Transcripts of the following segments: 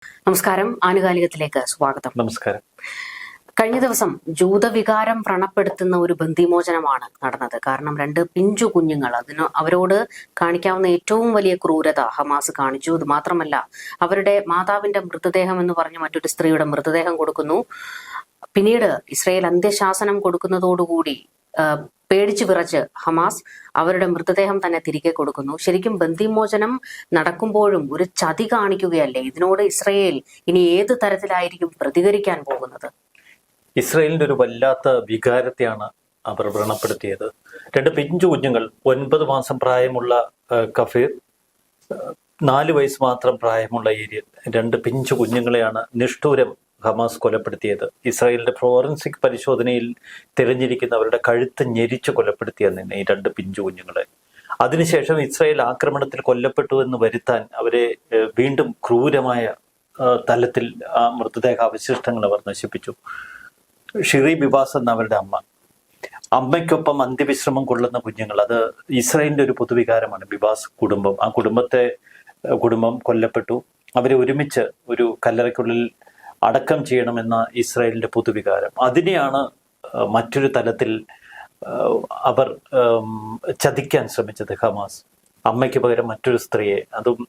നമസ്കാരം, ആനുകാലികത്തിലേക്ക് സ്വാഗതം. നമസ്കാരം. കഴിഞ്ഞ ദിവസം ജൂതവികാരം വ്രണപ്പെടുത്തുന്ന ഒരു ബന്ധിമോചനമാണ് നടന്നത്. കാരണം 2 പിഞ്ചു കുഞ്ഞുങ്ങൾ, അവരോട് കാണിക്കാവുന്ന ഏറ്റവും വലിയ ക്രൂരത ഹമാസ് കാണിച്ചു. ഇത് മാത്രമല്ല, അവരുടെ മാതാവിന്റെ മൃതദേഹം എന്ന് പറഞ്ഞ് മറ്റൊരു സ്ത്രീയുടെ മൃതദേഹം കൊടുക്കുന്നു. പിന്നീട് ഇസ്രയേൽ അന്ത്യശാസനം കൊടുക്കുന്നതോടുകൂടി പേടിച്ചു വിറച്ച് ഹമാസ് അവരുടെ മൃതദേഹം തന്നെ തിരികെ കൊടുക്കുന്നു. ശരിക്കും ബന്ധിമോചനം നടക്കുമ്പോഴും ഒരു ചതി കാണിക്കുകയല്ലേ? ഇതിനോട് ഇസ്രയേൽ ഇനി ഏത് തരത്തിലായിരിക്കും പ്രതികരിക്കാൻ പോകുന്നത്? ഇസ്രയേലിന്റെ ഒരു വല്ലാത്ത വികാരത്തെയാണ് അവർ വ്രണപ്പെടുത്തിയത്. 2 പിഞ്ചു കുഞ്ഞുങ്ങൾ, 9 മാസം പ്രായമുള്ള കഫീർ, 4 വയസ്സ് മാത്രം പ്രായമുള്ള ഏരിയൽ, 2 പിഞ്ചു കുഞ്ഞുങ്ങളെയാണ് നിഷ്ഠൂരം ഹമാസ് കൊലപ്പെടുത്തിയത്. ഇസ്രായേലിന്റെ ഫോറൻസിക് പരിശോധനയിൽ തിരഞ്ഞിരിക്കുന്ന അവരുടെ കഴുത്ത് ഞെരിച്ച് കൊലപ്പെടുത്തിയെന്ന് ഈ 2 പിഞ്ചു കുഞ്ഞുങ്ങളെ. അതിനുശേഷം ഇസ്രായേൽ ആക്രമണത്തിൽ കൊല്ലപ്പെട്ടു എന്ന് വരുത്താൻ അവരെ വീണ്ടും ക്രൂരമായ തലത്തിൽ ആ മൃതദേഹാവശിഷ്ടങ്ങൾ അവർ നശിപ്പിച്ചു. ഷിറി ബിബാസ് എന്ന അവരുടെ അമ്മയ്ക്കൊപ്പം അന്ത്യവിശ്രമം കൊള്ളുന്ന കുഞ്ഞുങ്ങൾ, അത് ഇസ്രായേലിന്റെ ഒരു പൊതുവികാരമാണ്. ബിബാസ് കുടുംബം, ആ കുടുംബം കൊല്ലപ്പെട്ടു. അവരെ ഒരുമിച്ച് ഒരു കല്ലറയ്ക്കുള്ളിൽ അടക്കം ചെയ്യണമെന്ന ഇസ്രായേലിന്റെ പൊതുവികാരം. അതിനെയാണ് മറ്റൊരു തലത്തിൽ അവർ ചതിക്കാൻ ശ്രമിച്ചത് ഹമാസ്. അമ്മയ്ക്ക് പകരം മറ്റൊരു സ്ത്രീയെ, അതും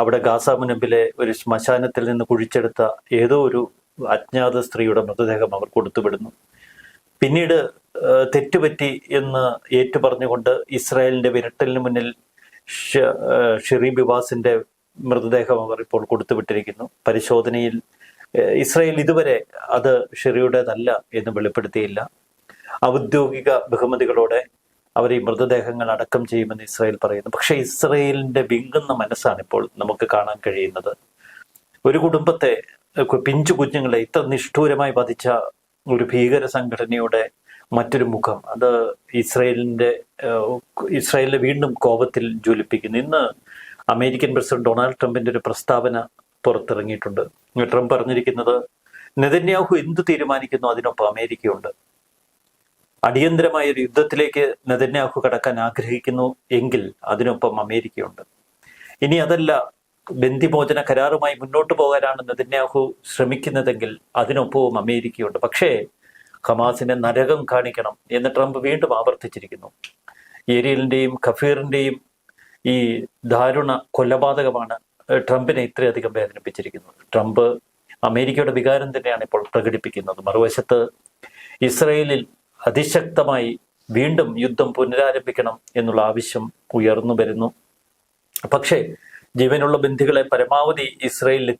അവിടെ ഗാസ മുനമ്പിലെ ഒരു ശ്മശാനത്തിൽ നിന്ന് കുഴിച്ചെടുത്ത ഏതോ ഒരു അജ്ഞാത സ്ത്രീയുടെ മൃതദേഹം അവർ കൊടുത്തുവിടുന്നു. പിന്നീട് തെറ്റുപറ്റി എന്ന് ഏറ്റുപറഞ്ഞുകൊണ്ട് ഇസ്രായേലിന്റെ വിരട്ടലിന് മുന്നിൽ ഷിറി ബിബാസിന്റെ മൃതദേഹം അവർ ഇപ്പോൾ കൊടുത്തുവിട്ടിരിക്കുന്നു. പരിശോധനയിൽ ഇസ്രായേൽ ഇതുവരെ അത് ഷിറിയുടേതല്ല എന്ന് വെളിപ്പെടുത്തിയില്ല. ഔദ്യോഗിക ബഹുമതികളോടെ അവർ ഈ മൃതദേഹങ്ങൾ അടക്കം ചെയ്യുമെന്ന് ഇസ്രായേൽ പറയുന്നു. പക്ഷെ ഇസ്രായേലിന്റെ വിങ്ങുന്ന മനസ്സാണ് ഇപ്പോൾ നമുക്ക് കാണാൻ കഴിയുന്നത്. ഒരു കുടുംബത്തെ, പിഞ്ചു കുഞ്ഞുങ്ങളെ ഇത്ര നിഷ്ഠൂരമായി വധിച്ച ഒരു ഭീകര സംഘടനയുടെ മറ്റൊരു മുഖം, അത് ഇസ്രായേലിനെ വീണ്ടും കോപത്തിൽ ജ്വലിപ്പിക്കുന്നു. ഇന്ന് അമേരിക്കൻ പ്രസിഡന്റ് ഡൊണാൾഡ് ട്രംപിന്റെ ഒരു പ്രസ്താവന പുറത്തിറങ്ങിയിട്ടുണ്ട്. ട്രംപ് പറഞ്ഞിരിക്കുന്നത്, നെതന്യാഹു എന്തു തീരുമാനിക്കുന്നു അതിനൊപ്പം അമേരിക്കയുണ്ട്. അടിയന്തരമായ ഒരു യുദ്ധത്തിലേക്ക് നെതന്യാഹു കടക്കാൻ ആഗ്രഹിക്കുന്നു എങ്കിൽ അതിനൊപ്പം അമേരിക്കയുണ്ട്. ഇനി അതല്ല, ബന്ധിമോചന കരാറുമായി മുന്നോട്ട് പോകാനാണ് നെതന്യാഹു ശ്രമിക്കുന്നതെങ്കിൽ അതിനൊപ്പവും അമേരിക്കയുണ്ട്. പക്ഷേ ഹമാസിനെ നരകം കാണിക്കണം എന്ന് ട്രംപ് വീണ്ടും ആവർത്തിച്ചിരിക്കുന്നു. ഏരിയലിന്റെയും ഖഫീറിന്റെയും ഈ ദാരുണ കൊലപാതകമാണ് ട്രംപിനെ ഇത്രയധികം വേദനിപ്പിച്ചിരിക്കുന്നത്. ട്രംപ് അമേരിക്കയുടെ വികാരം തന്നെയാണ് ഇപ്പോൾ പ്രകടിപ്പിക്കുന്നത്. മറുവശത്ത് ഇസ്രയേലിൽ അതിശക്തമായി വീണ്ടും യുദ്ധം പുനരാരംഭിക്കണം എന്നുള്ള ആവശ്യം ഉയർന്നു വരുന്നു. പക്ഷേ ജീവനുള്ള ബന്ധികളെ പരമാവധി ഇസ്രയേലിൽ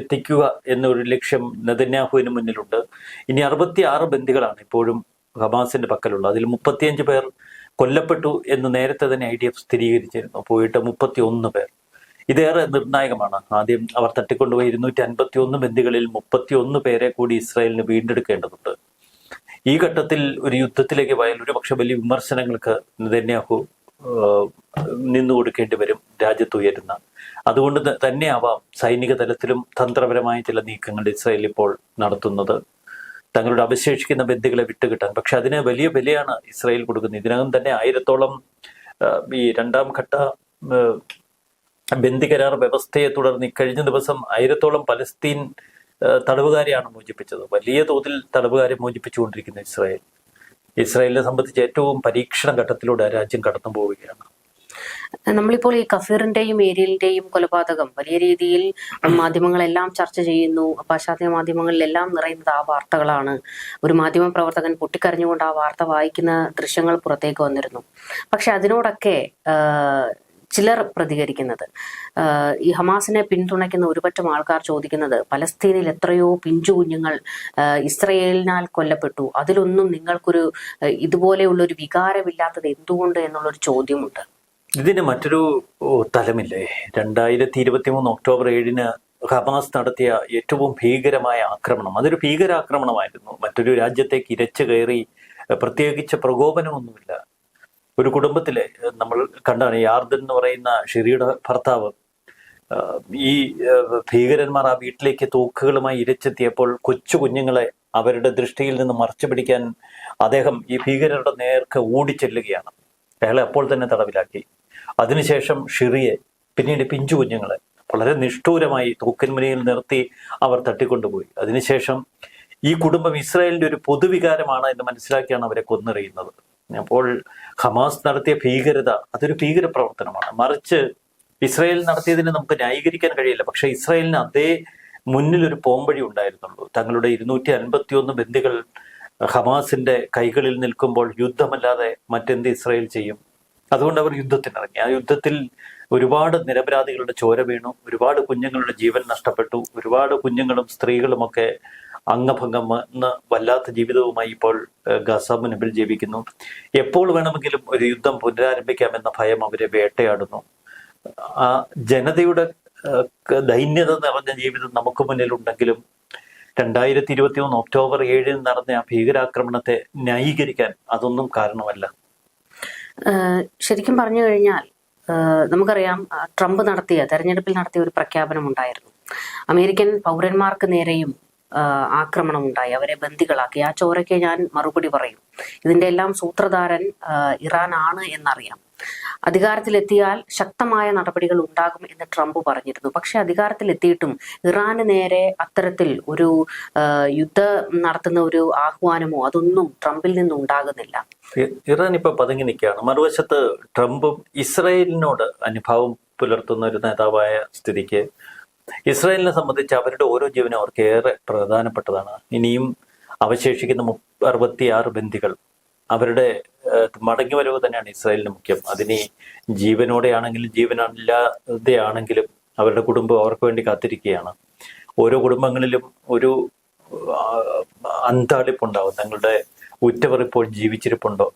എത്തിക്കുക എന്നൊരു ലക്ഷ്യം നെതന്യാഹുവിന് മുന്നിലുണ്ട്. ഇനി 66 ബന്ധികളാണ് ഇപ്പോഴും ഹമാസിന്റെ പക്കലുള്ളത്. അതിൽ 35 പേർ കൊല്ലപ്പെട്ടു എന്ന് നേരത്തെ തന്നെ IDF സ്ഥിരീകരിച്ചിരുന്നു. പോയിട്ട് 31 പേർ. ഇതേറെ നിർണായകമാണ്. ആദ്യം അവർ തട്ടിക്കൊണ്ടുപോയി 251 ബന്ദികളിൽ 31 പേരെ കൂടി ഇസ്രായേലിന് വീണ്ടെടുക്കേണ്ടതുണ്ട്. ഈ ഘട്ടത്തിൽ ഒരു യുദ്ധത്തിലേക്ക് പോയാൽ ഒരുപക്ഷെ വലിയ വിമർശനങ്ങൾക്ക് നെതന്യാഹു നിന്നു കൊടുക്കേണ്ടി വരും രാജ്യത്ത് ഉയരുന്ന. അതുകൊണ്ട് തന്നെയാവാം സൈനിക തലത്തിലും തന്ത്രപരമായ ചില നീക്കങ്ങൾ ഇസ്രായേൽ ഇപ്പോൾ നടത്തുന്നത്, തങ്ങളുടെ അവശേഷിക്കുന്ന ബന്ദികളെ വിട്ടുകിട്ടാൻ. പക്ഷെ അതിന് വലിയ വിലയാണ് ഇസ്രായേൽ കൊടുക്കുന്നത്. ഇതിനകം തന്നെ 1000-ഓളം ഈ 2ാം ഘട്ട ബന്ദി കരാർ വ്യവസ്ഥയെ തുടർന്ന് കഴിഞ്ഞ ദിവസം 1000-ഓളം പലസ്തീൻ തടവുകാരെയാണ് മോചിപ്പിച്ചത്. വലിയ തോതിൽ തടവുകാരെ മോചിപ്പിച്ചുകൊണ്ടിരിക്കുന്ന ഇസ്രായേലിനെ സംബന്ധിച്ച് ഏറ്റവും പരീക്ഷണ ഘട്ടത്തിലൂടെ രാജ്യം കടന്നു പോവുകയാണ്. നമ്മളിപ്പോൾ ഈ കഫീറിന്റെയും ഏരിയലിന്റെയും കൊലപാതകം വലിയ രീതിയിൽ മാധ്യമങ്ങളെല്ലാം ചർച്ച ചെയ്യുന്നു. പാശ്ചാത്യ മാധ്യമങ്ങളിലെല്ലാം നിറയുന്നത് ആ വാർത്തകളാണ്. ഒരു മാധ്യമ പ്രവർത്തകൻ പൊട്ടിക്കരഞ്ഞുകൊണ്ട് ആ വാർത്ത വായിക്കുന്ന ദൃശ്യങ്ങൾ പുറത്തേക്ക് വന്നിരുന്നു. പക്ഷെ അതിനോടൊക്കെ ചിലർ പ്രതികരിക്കുന്നത്, ഈ ഹമാസിനെ പിന്തുണയ്ക്കുന്ന ഒരുപറ്റം ആൾക്കാർ ചോദിക്കുന്നത്, പലസ്തീനിൽ എത്രയോ പിഞ്ചു കുഞ്ഞുങ്ങൾ ഇസ്രയേലിനാൽ കൊല്ലപ്പെട്ടു, അതിലൊന്നും നിങ്ങൾക്കൊരു ഇതുപോലെയുള്ളൊരു വികാരമില്ലാത്തത് എന്തുകൊണ്ട് എന്നുള്ളൊരു ചോദ്യമുണ്ട്. ഇതിന് മറ്റൊരു തലമില്ലേ? 2023 ഒക്ടോബർ 7-ന് ഹമാസ് നടത്തിയ ഏറ്റവും ഭീകരമായ ആക്രമണം, അതൊരു ഭീകരാക്രമണമായിരുന്നു. മറ്റൊരു രാജ്യത്തേക്ക് ഇരച്ചു കയറി പ്രത്യേകിച്ച് പ്രകോപനമൊന്നുമില്ല. ഒരു കുടുംബത്തിലെ നമ്മൾ കണ്ടാണ്, യാർദൻ എന്ന് പറയുന്ന ഷിറിയുടെ ഭർത്താവ്, ഈ ഭീകരന്മാർ ആ വീട്ടിലേക്ക് തോക്കുകളുമായി ഇരച്ചെത്തിയപ്പോൾ കൊച്ചു കുഞ്ഞുങ്ങളെ അവരുടെ ദൃഷ്ടിയിൽ നിന്ന് മറച്ചു പിടിക്കാൻ അദ്ദേഹം ഈ ഭീകരരുടെ നേർക്ക് ഓടിച്ചെല്ലുകയാണ്. അയാളെ അപ്പോൾ തന്നെ തടവിലാക്കി. അതിനുശേഷം ഷിറിയെ, പിന്നീട് പിഞ്ചു കുഞ്ഞുങ്ങളെ, വളരെ നിഷ്ഠൂരമായി തൂക്കൻമുനയിൽ നിർത്തി അവർ തട്ടിക്കൊണ്ടുപോയി. അതിനുശേഷം ഈ കുടുംബം ഇസ്രായേലിന്റെ ഒരു പൊതുവികാരമാണ് എന്ന് മനസ്സിലാക്കിയാണ് അവരെ കൊന്നെറിയുന്നത്. അപ്പോൾ ഹമാസ് നടത്തിയ ഭീകരത അതൊരു ഭീകര പ്രവർത്തനമാണ്. മറിച്ച് ഇസ്രായേൽ നടത്തിയതിനെ നമുക്ക് ന്യായീകരിക്കാൻ കഴിയില്ല. പക്ഷെ ഇസ്രായേലിന് അതേ മുന്നിലൊരു പോംവഴി ഉണ്ടായിരുന്നുള്ളൂ. തങ്ങളുടെ 251 ബന്ദികൾ ഹമാസിന്റെ കൈകളിൽ നിൽക്കുമ്പോൾ യുദ്ധമല്ലാതെ മറ്റെന്ത് ഇസ്രായേൽ ചെയ്യും? അതുകൊണ്ട് അവർ യുദ്ധത്തിനിറങ്ങി. ആ യുദ്ധത്തിൽ ഒരുപാട് നിരപരാധികളുടെ ചോര വീണു, ഒരുപാട് കുഞ്ഞുങ്ങളുടെ ജീവൻ നഷ്ടപ്പെട്ടു, ഒരുപാട് കുഞ്ഞുങ്ങളും സ്ത്രീകളുമൊക്കെ അംഗഭംഗം വന്ന് വല്ലാത്ത ജീവിതവുമായി ഇപ്പോൾ ഗസ മുൻപിൽ ജീവിക്കുന്നു. എപ്പോൾ വേണമെങ്കിലും ഒരു യുദ്ധം പുനരാരംഭിക്കാമെന്ന ഭയം അവരെ വേട്ടയാടുന്നു. ആ ജനതയുടെ ദൈന്യത നിറഞ്ഞ ജീവിതം നമുക്ക് മുന്നിലുണ്ടെങ്കിലും 2023 ഒക്ടോബർ 7 നടന്ന ആ ഭീകരാക്രമണത്തെ ന്യായീകരിക്കാൻ അതൊന്നും കാരണമല്ല. ശരിക്കും പറഞ്ഞു കഴിഞ്ഞാൽ നമുക്കറിയാം, ട്രംപ് തെരഞ്ഞെടുപ്പിൽ നടത്തിയ ഒരു പ്രഖ്യാപനം ഉണ്ടായിരുന്നു. അമേരിക്കൻ പൗരന്മാർക്ക് നേരെയും ആക്രമണം ഉണ്ടായി, അവരെ ബന്ദികളാക്കി. ആ ചോരയ്ക്ക് ഞാൻ മറുപടി പറയും. ഇതിന്റെ എല്ലാം സൂത്രധാരൻ ഇറാൻ ആണ് എന്നറിയാം. അധികാരത്തിലെത്തിയാൽ ശക്തമായ നടപടികൾ ഉണ്ടാകും എന്ന് ട്രംപ് പറഞ്ഞിരുന്നു. പക്ഷെ അധികാരത്തിലെത്തിയിട്ടും ഇറാന് നേരെ അത്തരത്തിൽ ഒരു യുദ്ധം നടത്തുന്ന ഒരു ആഹ്വാനമോ അതൊന്നും ട്രംപിൽ നിന്നും ഉണ്ടാകുന്നില്ല. ഇറാൻ ഇപ്പൊ പതുങ്ങി നിൽക്കുകയാണ്. മറുവശത്ത് ട്രംപും ഇസ്രായേലിനോട് അനുഭാവം പുലർത്തുന്ന ഒരു നേതാവായ സ്ഥിതിക്ക് ഇസ്രായേലിനെ സംബന്ധിച്ച് അവരുടെ ഓരോ ജീവനും അവർക്ക് ഏറെ പ്രധാനപ്പെട്ടതാണ്. ഇനിയും അവശേഷിക്കുന്ന 66 ബന്ദികൾ, അവരുടെ മടങ്ങിവരവ് തന്നെയാണ് ഇസ്രായേലിന് മുഖ്യം. അതിന് ജീവനോടെയാണെങ്കിലും ജീവനില്ലാതെയാണെങ്കിലും അവരുടെ കുടുംബം അവർക്ക് വേണ്ടി കാത്തിരിക്കുകയാണ്. ഓരോ കുടുംബങ്ങളിലും ഒരു അന്താളിപ്പുണ്ടാവും. തങ്ങളുടെ ഉറ്റവർ ഇപ്പോൾ ജീവിച്ചിരിപ്പുണ്ടോ,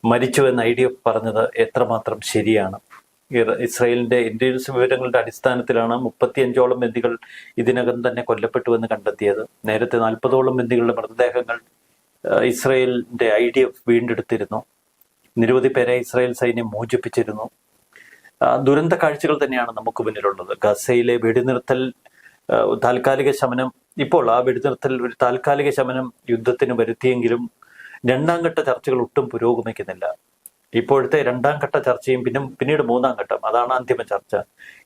മരിച്ചു എന്ന ഐഡിയ പറഞ്ഞത് എത്രമാത്രം ശരിയാണ്. ഇസ്രായേലിന്റെ ഇന്റലിജൻസ് വിവരങ്ങളുടെ അടിസ്ഥാനത്തിലാണ് 35ഓളം ബന്ദികൾ ഇതിനകം തന്നെ കൊല്ലപ്പെട്ടുവെന്ന് കണ്ടെത്തിയത്. നേരത്തെ 40ഓളം ബന്ദികളുടെ മൃതദേഹങ്ങൾ ഇസ്രായേലിന്റെ IDF വീണ്ടെടുത്തിരുന്നു. നിരവധി പേരെ ഇസ്രായേൽ സൈന്യം മോചിപ്പിച്ചിരുന്നു. ദുരന്ത കാഴ്ചകൾ തന്നെയാണ് നമുക്ക് മുന്നിലുള്ളത്. ഗസയിലെ വെടിനിർത്തൽ താൽക്കാലിക ശമനം, ഇപ്പോൾ ആ വെടിനിർത്തൽ ഒരു താൽക്കാലിക ശമനം യുദ്ധത്തിന് വരുത്തിയെങ്കിലും രണ്ടാം ഘട്ട ചർച്ചകൾ ഒട്ടും പുരോഗമിക്കുന്നില്ല. ഇപ്പോഴത്തെ രണ്ടാം ഘട്ട ചർച്ചയും പിന്നീട് മൂന്നാം ഘട്ടം, അതാണ് അന്തിമ ചർച്ച.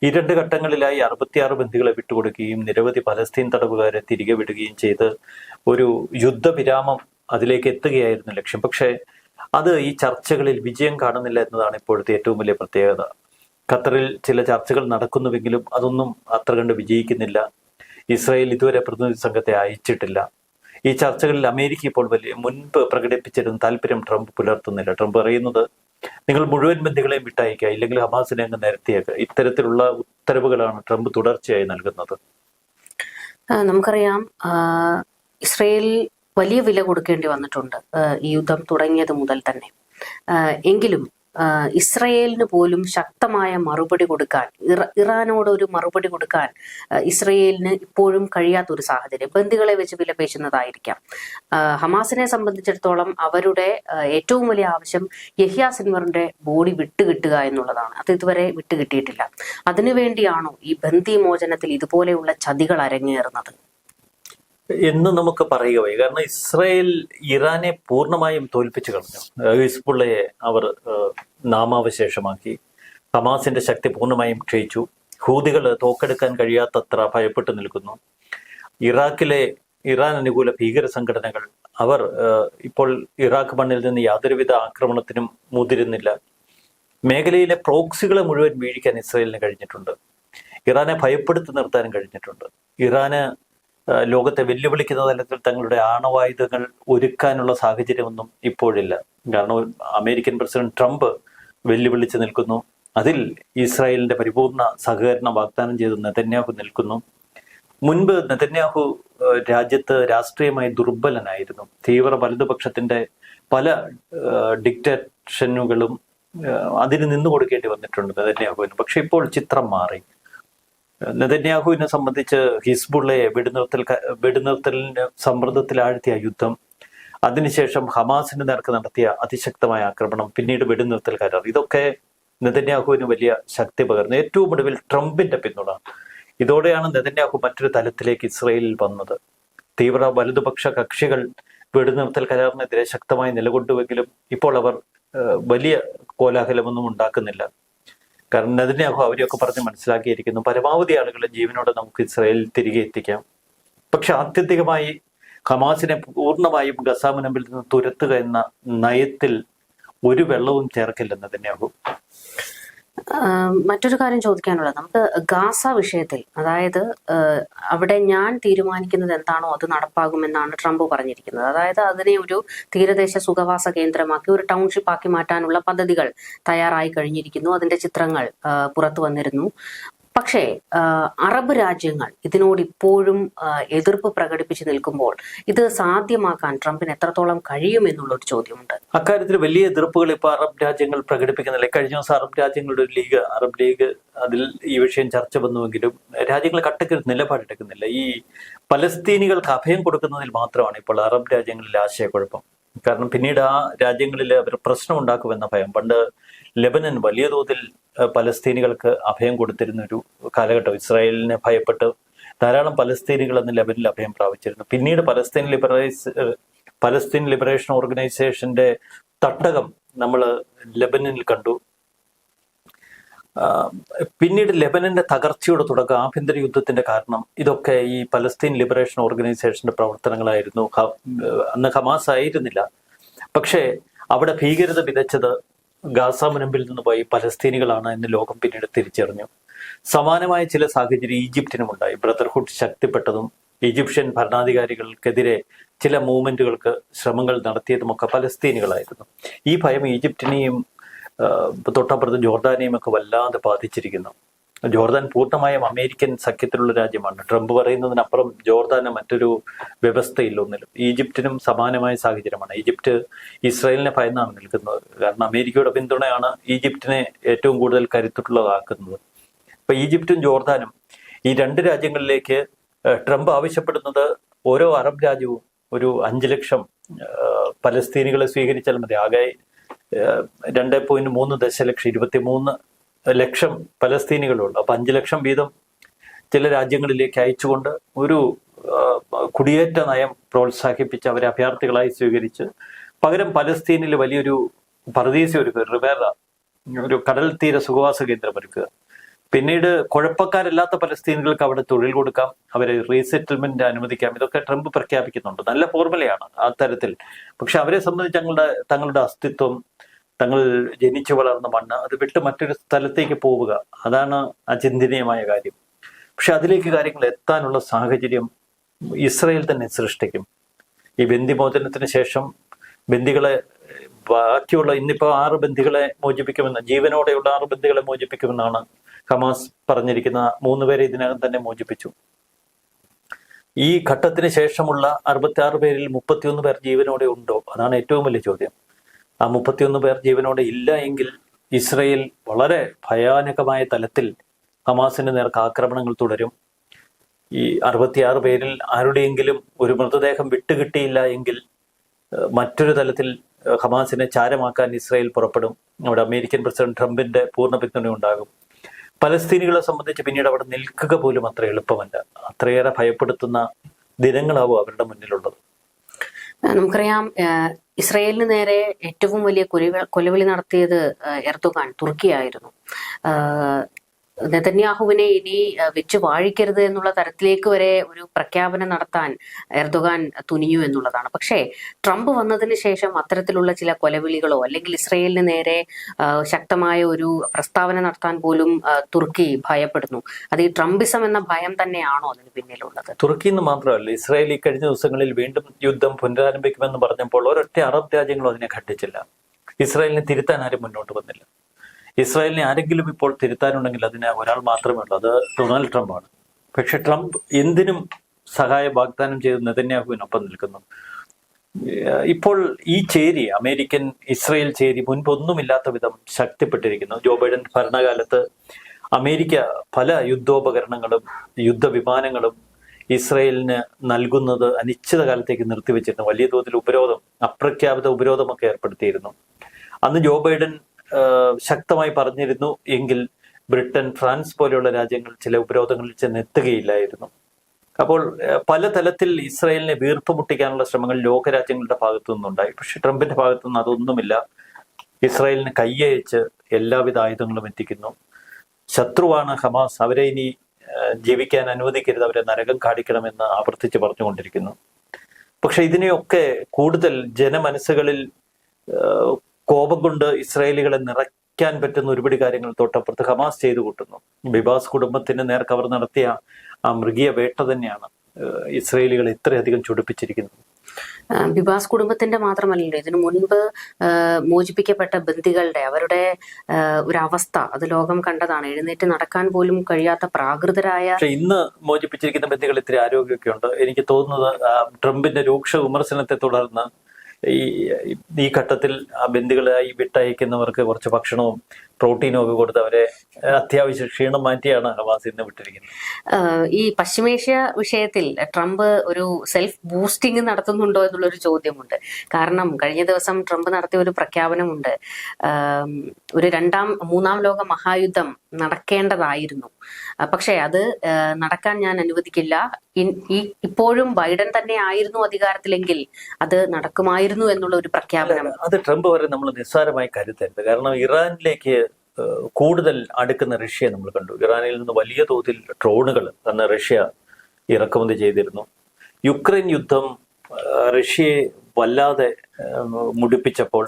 ഈ 2 ഘട്ടങ്ങളിലായി 66 ബന്ദികളെ വിട്ടുകൊടുക്കുകയും നിരവധി പലസ്തീൻ തടവുകാരെ തിരികെ വിടുകയും ചെയ്ത് ഒരു യുദ്ധവിരാമം അതിലേക്ക് എത്തുകയായിരുന്നു ലക്ഷ്യം. പക്ഷേ അത് ഈ ചർച്ചകളിൽ വിജയം കാണുന്നില്ല എന്നതാണ് ഇപ്പോഴത്തെ ഏറ്റവും വലിയ പ്രത്യേകത. ഖത്തറിൽ ചില ചർച്ചകൾ നടക്കുന്നുവെങ്കിലും അതൊന്നും അത്ര കണ്ട് വിജയിക്കുന്നില്ല. ഇസ്രായേൽ ഇതുവരെ പ്രതിനിധി സംഘത്തെ അയച്ചിട്ടില്ല. ഈ ചർച്ചകളിൽ അമേരിക്ക ഇപ്പോൾ മുൻപ് പ്രകടിപ്പിച്ചിരുന്ന താല്പര്യം ട്രംപ് പുലർത്തുന്നില്ല. ട്രംപ് പറയുന്നത് നിങ്ങൾ മുഴുവൻ ബന്ദികളെയും വിട്ടയക്കുക, ഇല്ലെങ്കിൽ ഹമാസിനെ അങ്ങ് നിരത്തിയേക്കുക. ഇത്തരത്തിലുള്ള ഉത്തരവുകളാണ് ട്രംപ് തുടർച്ചയായി നൽകുന്നത്. നമുക്കറിയാം, ഇസ്രയേൽ വലിയ വില കൊടുക്കേണ്ടി വന്നിട്ടുണ്ട് ഈ യുദ്ധം തുടങ്ങിയത് മുതൽ തന്നെ. എങ്കിലും ഇസ്രയേലിന് പോലും ശക്തമായ മറുപടി കൊടുക്കാൻ, ഇറാനോട് ഒരു മറുപടി കൊടുക്കാൻ ഇസ്രയേലിന് ഇപ്പോഴും കഴിയാത്തൊരു സാഹചര്യം. ബന്ദികളെ വെച്ച് വിലപേശുന്നതായിരിക്കാം. ഹമാസിനെ സംബന്ധിച്ചിടത്തോളം അവരുടെ ഏറ്റവും വലിയ ആവശ്യം യഹ്യ സിൻവറിന്റെ ബോഡി വിട്ടുകിട്ടുക എന്നുള്ളതാണ്. അത് ഇതുവരെ വിട്ടുകിട്ടിയിട്ടില്ല. അതിനുവേണ്ടിയാണോ ഈ ബന്ദി മോചനത്തിൽ ഇതുപോലെയുള്ള ചതികൾ അരങ്ങേറുന്നത് എന്ന് നമുക്ക് പറയുക. കാരണം ഇസ്രായേൽ ഇറാനെ പൂർണ്ണമായും തോൽപ്പിച്ചു കളഞ്ഞു. ഹിസ്ബുള്ളയെ അവർ നാമാവശേഷമാക്കി. ഹമാസിന്റെ ശക്തി പൂർണ്ണമായും ക്ഷയിച്ചു. ഹൂതികൾ തോക്കെടുക്കാൻ കഴിയാത്തത്ര ഭയപ്പെട്ടു നിൽക്കുന്നു. ഇറാൻ അനുകൂല ഭീകര സംഘടനകൾ അവർ ഇപ്പോൾ ഇറാഖ് മണ്ണിൽ നിന്ന് യാതൊരുവിധ ആക്രമണത്തിനും മുതിരുന്നില്ല. മേഖലയിലെ പ്രോക്സികളെ മുഴുവൻ വീഴിക്കാൻ ഇസ്രായേലിന് കഴിഞ്ഞിട്ടുണ്ട്. ഇറാനെ ഭയപ്പെടുത്തി നിർത്താനും കഴിഞ്ഞിട്ടുണ്ട്. ഇറാന് ലോകത്തെ വെല്ലുവിളിക്കുന്ന തലത്തിൽ തങ്ങളുടെ ആണവായുധങ്ങൾ ഒരുക്കാനുള്ള സാഹചര്യമൊന്നും ഇപ്പോഴില്ല. കാരണം അമേരിക്കൻ പ്രസിഡന്റ് ട്രംപ് വെല്ലുവിളിച്ച് നിൽക്കുന്നു. അതിൽ ഇസ്രായേലിന്റെ പരിപൂർണ സഹകരണം വാഗ്ദാനം ചെയ്ത് നെതന്യാഹു നിൽക്കുന്നു. മുൻപ് നെതന്യാഹു രാജ്യത്ത് രാഷ്ട്രീയമായി ദുർബലനായിരുന്നു. തീവ്ര വലതുപക്ഷത്തിന്റെ പല ഡിക്റ്റേഷനുകളും അതിന് നിന്നു കൊടുക്കേണ്ടി വന്നിട്ടുണ്ട് നെതന്യാഹുവിന്. പക്ഷെ ഇപ്പോൾ ചിത്രം മാറി. നെതന്യാഹുവിനെ സംബന്ധിച്ച് ഹിസ്ബുള്ളയെ വെടിനിർത്തലിന് സമ്മർദ്ദത്തിലാഴ്ത്തിയ യുദ്ധം, അതിനുശേഷം ഹമാസിന് നേർക്ക് നടത്തിയ അതിശക്തമായ ആക്രമണം, പിന്നീട് വെടിനിർത്തൽ കരാർ, ഇതൊക്കെ നെതന്യാഹുവിന് വലിയ ശക്തി പകർന്നു. ഏറ്റവും ഒടുവിൽ ട്രംപിന്റെ പിന്തുണ. ഇതോടെയാണ് നെതന്യാഹു മറ്റൊരു തലത്തിലേക്ക് ഇസ്രായേലിൽ വന്നത്. തീവ്ര വലതുപക്ഷ കക്ഷികൾ വെടിനിർത്തൽ കരാറിനെതിരെ ശക്തമായി നിലകൊണ്ടുവെങ്കിലും ഇപ്പോൾ അവർ വലിയ കോലാഹലമൊന്നും ഉണ്ടാക്കുന്നില്ല. കാരണം നെതന്യാഹു അവരെയൊക്കെ പറഞ്ഞ് മനസ്സിലാക്കിയിരിക്കുന്നു പരമാവധി ആളുകളെ ജീവനോടെ നമുക്ക് ഇസ്രായേലിൽ തിരികെ എത്തിക്കാം. പക്ഷെ ആത്യന്തികമായി ഹമാസിനെ പൂർണ്ണമായും ഗസ മുനമ്പിൽ നിന്ന് തുരത്തുക എന്ന നയത്തിൽ ഒരു വെള്ളവും ചേർക്കില്ലെന്ന് നെതന്യാഹു. മറ്റൊരു കാര്യം ചോദിക്കാനുള്ളത്, നമുക്ക് ഗാസ വിഷയത്തിൽ, അതായത് അവിടെ ഞാൻ തീരുമാനിക്കുന്നത് എന്താണോ അത് നടപ്പാകുമെന്നാണ് ട്രംപ് പറഞ്ഞിരിക്കുന്നത്. അതായത് അതിനെ ഒരു തീരദേശ സുഖവാസ കേന്ദ്രമാക്കി ഒരു ടൗൺഷിപ്പ് ആക്കി മാറ്റാനുള്ള പദ്ധതികൾ തയ്യാറായി കഴിഞ്ഞിരിക്കുന്നു. അതിന്റെ ചിത്രങ്ങൾ പുറത്തു വന്നിരുന്നു. പക്ഷേ അറബ് രാജ്യങ്ങൾ ഇതിനോട് ഇപ്പോഴും എതിർപ്പ് പ്രകടിപ്പിച്ച് നിൽക്കുമ്പോൾ ഇത് സാധ്യമാക്കാൻ ട്രംപിന് എത്രത്തോളം കഴിയുമെന്നുള്ളൊരു ചോദ്യമുണ്ട്. അക്കാര്യത്തിൽ വലിയ എതിർപ്പുകൾ ഇപ്പൊ അറബ് രാജ്യങ്ങൾ പ്രകടിപ്പിക്കുന്നില്ല. കഴിഞ്ഞ ദിവസം അറബ് രാജ്യങ്ങളുടെ ഒരു ലീഗ്, അറബ് ലീഗ്, അതിൽ ഈ വിഷയം ചർച്ച വന്നുവെങ്കിലും രാജ്യങ്ങൾ കട്ടക്ക് നിലപാടെടുക്കുന്നില്ല. ഈ പലസ്തീനികൾക്ക് അഭയം കൊടുക്കുന്നതിൽ മാത്രമാണ് ഇപ്പോൾ അറബ് രാജ്യങ്ങളിൽ ആശയക്കുഴപ്പം. കാരണം പിന്നീട് ആ രാജ്യങ്ങളിൽ അവർ പ്രശ്നം ഉണ്ടാക്കുമെന്ന ഭയം. പണ്ട് ലെബനൻ വലിയ തോതിൽ പലസ്തീനികൾക്ക് അഭയം കൊടുത്തിരുന്ന ഒരു കാലഘട്ടം. ഇസ്രായേലിനെ ഭയപ്പെട്ട് ധാരാളം പലസ്തീനികൾ അന്ന് ലെബനിൽ അഭയം പ്രാപിച്ചിരുന്നു. പിന്നീട് പലസ്തീൻ ലിബറേഷൻ ഓർഗനൈസേഷന്റെ തട്ടകം നമ്മൾ ലെബനനിൽ കണ്ടു. പിന്നീട് ലെബനന്റെ തകർച്ചയുടെ തുടക്കം, ആഭ്യന്തര യുദ്ധത്തിന്റെ കാരണം ഇതൊക്കെ ഈ പലസ്തീൻ ലിബറേഷൻ ഓർഗനൈസേഷന്റെ പ്രവർത്തനങ്ങളായിരുന്നു. അന്ന് ഹമാസ് ആയിരുന്നില്ല. പക്ഷേ അവിടെ ഭീകരത വിതച്ചത് ഗാസ മുനമ്പിൽ നിന്ന് പോയി പലസ്തീനികളാണ് എന്ന് ലോകം പിന്നീട് തിരിച്ചറിഞ്ഞു. സമാനമായ ചില സാഹചര്യം ഈജിപ്തിനും ഉണ്ടായി. ബ്രദർഹുഡ് ശക്തിപ്പെട്ടതും ഈജിപ്ഷ്യൻ ഭരണാധികാരികൾക്കെതിരെ ചില മൂവ്മെന്റുകൾക്ക് ശ്രമങ്ങൾ നടത്തിയതുമൊക്കെ പലസ്തീനികളായിരുന്നു. ഈ ഭയം ഈജിപ്തിനെയും തൊട്ടപ്പുറത്ത് ജോർദാനെയും ഒക്കെ വല്ലാതെ ബാധിച്ചിരിക്കുന്നു. ജോർദാൻ പൂർണ്ണമായും അമേരിക്കൻ സഖ്യത്തിലുള്ള രാജ്യമാണ്. ട്രംപ് പറയുന്നതിനപ്പുറം ജോർദാന് മറ്റൊരു വ്യവസ്ഥയില്ല ഒന്നിലും. ഈജിപ്തിനും സമാനമായ സാഹചര്യമാണ്. ഈജിപ്ത് ഇസ്രായേലിനെ ഭയന്നാണ് നിൽക്കുന്നത്. കാരണം അമേരിക്കയുടെ പിന്തുണയാണ് ഈജിപ്തിനെ ഏറ്റവും കൂടുതൽ കരുത്തുള്ളതാക്കുന്നത്. ഇപ്പൊ ഈജിപ്തും ജോർദാനും, ഈ രണ്ട് രാജ്യങ്ങളിലേക്ക് ട്രംപ് ആവശ്യപ്പെടുന്നത് ഓരോ അറബ് രാജ്യവും ഒരു 5 ലക്ഷം പലസ്തീനികളെ സ്വീകരിച്ചാൽ മതി. ആകെ 2.3 ദശലക്ഷം 23 ലക്ഷം പലസ്തീനികളുണ്ട്. അപ്പൊ 5 ലക്ഷം വീതം ചില രാജ്യങ്ങളിലേക്ക് അയച്ചുകൊണ്ട് ഒരു കുടിയേറ്റ നയം പ്രോത്സാഹിപ്പിച്ച് അവരെ അഭയാർത്ഥികളായി സ്വീകരിച്ച് പകരം പലസ്തീനിൽ വലിയൊരു പർദീസ ഒരുക്കുക, റിവേറ, ഒരു കടൽ തീര സുഖവാസ കേന്ദ്രം ഒരുക്കുക. പിന്നീട് കുഴപ്പക്കാരല്ലാത്ത പലസ്തീനികൾക്ക് അവിടെ തൊഴിൽ കൊടുക്കാം, അവരെ റീസെറ്റിൽമെന്റ് അനുവദിക്കാം. ഇതൊക്കെ ട്രംപ് പ്രഖ്യാപിക്കുന്നുണ്ട്. നല്ല ഫോർമുലയാണ് ആ തരത്തിൽ. പക്ഷെ അവരെ സംബന്ധിച്ച് തങ്ങളുടെ അസ്തിത്വം, തങ്ങൾ ജനിച്ചു വളർന്ന മണ്ണ് അത് വിട്ട് മറ്റൊരു സ്ഥലത്തേക്ക് പോവുക, അതാണ് അചിന്തനീയമായ കാര്യം. പക്ഷെ അതിലേക്ക് കാര്യങ്ങൾ എത്താനുള്ള സാഹചര്യം ഇസ്രായേൽ തന്നെ സൃഷ്ടിക്കും. ഈ ബന്ദിമോചനത്തിന് ശേഷം ബന്ദികളെ, ബാക്കിയുള്ള ഇന്നിപ്പോ 6 ബന്ദികളെ മോചിപ്പിക്കുമെന്ന്, ജീവനോടെയുള്ള 6 ബന്ദികളെ മോചിപ്പിക്കുമെന്നാണ് ഹമാസ് പറഞ്ഞിരിക്കുന്ന. 3 പേരെ ഇതിനകം തന്നെ മോചിപ്പിച്ചു. ഈ ഘട്ടത്തിന് ശേഷമുള്ള 66 പേരിൽ 31 പേർ ജീവനോടെ ഉണ്ടോ? അതാണ് ഏറ്റവും വലിയ ചോദ്യം. ആ 31 പേർ ജീവനോടെ ഇല്ല എങ്കിൽ ഇസ്രയേൽ വളരെ ഭയാനകമായ തലത്തിൽ ഹമാസിന് നേർക്ക് ആക്രമണങ്ങൾ തുടരും. ഈ 66 പേരിൽ ആരുടെയെങ്കിലും ഒരു മൃതദേഹം വിട്ടുകിട്ടിയില്ല എങ്കിൽ മറ്റൊരു തലത്തിൽ ഹമാസിനെ ചാരമാക്കാൻ ഇസ്രായേൽ പുറപ്പെടും. അവിടെ അമേരിക്കൻ പ്രസിഡന്റ് ട്രംപിന്റെ പൂർണ്ണ പിന്തുണ ഉണ്ടാകും. പലസ്തീനികളെ സംബന്ധിച്ച് പിന്നീട് അവിടെ നിൽക്കുക പോലും അത്ര എളുപ്പമല്ല. അത്രയേറെ ഭയപ്പെടുത്തുന്ന ദിനങ്ങളാവും അവരുടെ മുന്നിലുള്ളത്. നമുക്കറിയാം, ഇസ്രയേലിന് നേരെ ഏറ്റവും വലിയ കൊലവിളി നടത്തിയത് എർദോഗാൻ, തുർക്കിയായിരുന്നു. നെതന്യാഹുവിനെ ഇനി വെച്ച് വാഴിക്കരുത് എന്നുള്ള തരത്തിലേക്ക് വരെ ഒരു പ്രഖ്യാപനം നടത്താൻ എർദോഗാൻ തുനിഞ്ഞു എന്നുള്ളതാണ്. പക്ഷേ ട്രംപ് വന്നതിന് ശേഷം അത്തരത്തിലുള്ള ചില കൊലവിളികളോ അല്ലെങ്കിൽ ഇസ്രയേലിന് നേരെ ശക്തമായ ഒരു പ്രസ്താവന നടത്താൻ പോലും തുർക്കി ഭയപ്പെടുന്നു. അത് ഈ ട്രംപിസം എന്ന ഭയം തന്നെയാണോ അതിന് പിന്നിലുള്ളത്? തുർക്കി എന്ന് മാത്രമല്ല, ഇസ്രായേൽ ഈ കഴിഞ്ഞ ദിവസങ്ങളിൽ വീണ്ടും യുദ്ധം പുനരാരംഭിക്കുമെന്ന് പറഞ്ഞപ്പോൾ ഒരൊറ്റ അറബ് രാജ്യങ്ങളും അതിനെ ഖണ്ഡിച്ചില്ല. ഇസ്രായേലിനെ തിരുത്താൻ ആരും മുന്നോട്ട് വന്നില്ല. ഇസ്രായേലിനെ ആരെങ്കിലും ഇപ്പോൾ തിരുത്താനുണ്ടെങ്കിൽ അതിന് ഒരാൾ മാത്രമേ ഉള്ളൂ, അത് ഡൊണാൾഡ് ട്രംപാണ്. പക്ഷെ ട്രംപ് എന്തിനും സഹായ വാഗ്ദാനം ചെയ്ത് നെതന്യാഹുവിനൊപ്പം നിൽക്കുന്നു. ഇപ്പോൾ ഈ ചേരി, അമേരിക്കൻ ഇസ്രായേൽ ചേരി മുൻപൊന്നുമില്ലാത്ത വിധം ശക്തിപ്പെട്ടിരിക്കുന്നു. ജോ ബൈഡൻ ഭരണകാലത്ത് അമേരിക്ക പല യുദ്ധോപകരണങ്ങളും യുദ്ധവിമാനങ്ങളും ഇസ്രായേലിന് നൽകുന്നത് അനിശ്ചിതകാലത്തേക്ക് നിർത്തിവെച്ചിരുന്നു. വലിയ തോതിൽ ഉപരോധം, അപ്രഖ്യാപിത ഉപരോധമൊക്കെ ഏർപ്പെടുത്തിയിരുന്നു. അന്ന് ജോ ബൈഡൻ ശക്തമായി പറഞ്ഞിരുന്നു എങ്കിൽ ബ്രിട്ടൻ, ഫ്രാൻസ് പോലെയുള്ള രാജ്യങ്ങൾ ചില ഉപരോധങ്ങളിൽ ചെന്നെത്തുകയില്ലായിരുന്നു. അപ്പോൾ പല തലത്തിൽ ഇസ്രായേലിനെ വീർപ്പ് മുട്ടിക്കാനുള്ള ശ്രമങ്ങൾ ലോകരാജ്യങ്ങളുടെ ഭാഗത്തു നിന്നുണ്ടായി. പക്ഷെ ട്രംപിന്റെ ഭാഗത്തു നിന്ന് അതൊന്നുമില്ല. ഇസ്രായേലിന് കയ്യയച്ച് എല്ലാവിധ ആയുധങ്ങളും എത്തിക്കുന്നു. ശത്രുവാണ് ഹമാസ്, അവരെ ഇനി ജീവിക്കാൻ അനുവദിക്കരുത്, അവരെ നരകം കാണിക്കണമെന്ന് ആവർത്തിച്ച് പറഞ്ഞുകൊണ്ടിരിക്കുന്നു. പക്ഷെ ഇതിനെയൊക്കെ കൂടുതൽ ജനമനസ്സുകളിൽ കോപം കൊണ്ട് ഇസ്രായേലികളെ നിറയ്ക്കാൻ പറ്റുന്ന ഒരുപാട് കാര്യങ്ങൾ തൊട്ടപ്പുറത്ത് ഹമാസ് ചെയ്തു കൂട്ടുന്നു. ബിബാസ് കുടുംബത്തിന് നേർക്ക് അവർ നടത്തിയ ആ മൃഗീയ വേട്ട തന്നെയാണ് ഇസ്രായേലികളെ ഇത്രയധികം ചുടിപ്പിച്ചിരിക്കുന്നത്. ബിബാസ് കുടുംബത്തിന്റെ മാത്രമല്ലല്ലോ, ഇതിനു മുൻപ് മോചിപ്പിക്കപ്പെട്ട ബന്ദികളുടെ അവരുടെ ഒരു അവസ്ഥ അത് ലോകം കണ്ടതാണ്. എഴുന്നേറ്റ് നടക്കാൻ പോലും കഴിയാത്ത പ്രാകൃതരായ. പക്ഷെ ഇന്ന് മോചിപ്പിച്ചിരിക്കുന്ന ബന്ദികൾ ഇത്തിരി ആരോഗ്യമൊക്കെ ഉണ്ട്. എനിക്ക് തോന്നുന്നത് ട്രംപിന്റെ രൂക്ഷ വിമർശനത്തെ തുടർന്ന് ഈ ഘട്ടത്തിൽ ആ ബന്ദികളായി വിട്ടയക്കുന്നവർക്ക് കുറച്ച് ഭക്ഷണവും പ്രോട്ടീനും ഒക്കെ കൊടുത്ത് അവരെ അത്യാവശ്യം ക്ഷീണം മാറ്റിയാണ് ഹമാസ് ഇന്ന് വിട്ടിരിക്കുന്നത്. ഈ പശ്ചിമേഷ്യ വിഷയത്തിൽ ട്രംപ് ഒരു സെൽഫ് ബൂസ്റ്റിംഗ് നടത്തുന്നുണ്ടോ എന്നുള്ളൊരു ചോദ്യമുണ്ട്. കാരണം കഴിഞ്ഞ ദിവസം ട്രംപ് നടത്തിയ ഒരു പ്രഖ്യാപനമുണ്ട്, ഒരു മൂന്നാം ലോക മഹായുദ്ധം നടക്കേണ്ടതായിരുന്നു, പക്ഷെ അത് നടക്കാൻ ഞാൻ അനുവദിക്കില്ല. ഇപ്പോഴും ബൈഡൻ തന്നെ ആയിരുന്നു അധികാരത്തിലെങ്കിൽ അത് നടക്കുമായിരുന്നു എന്നുള്ള ഒരു പ്രഖ്യാപനം. അത് ട്രംപ് വരെ നമ്മൾ നിസ്സാരമായി കരുതരുത്. കാരണം ഇറാനിലേക്ക് കൂടുതൽ അടുക്കുന്ന റഷ്യയെ നമ്മൾ കണ്ടു. ഇറാനിൽ നിന്ന് വലിയ തോതിൽ ഡ്രോണുകൾ അന്ന് റഷ്യ ഇറക്കുമതി ചെയ്തിരുന്നു. യുക്രൈൻ യുദ്ധം റഷ്യയെ വല്ലാതെ മുടിപ്പിച്ചപ്പോൾ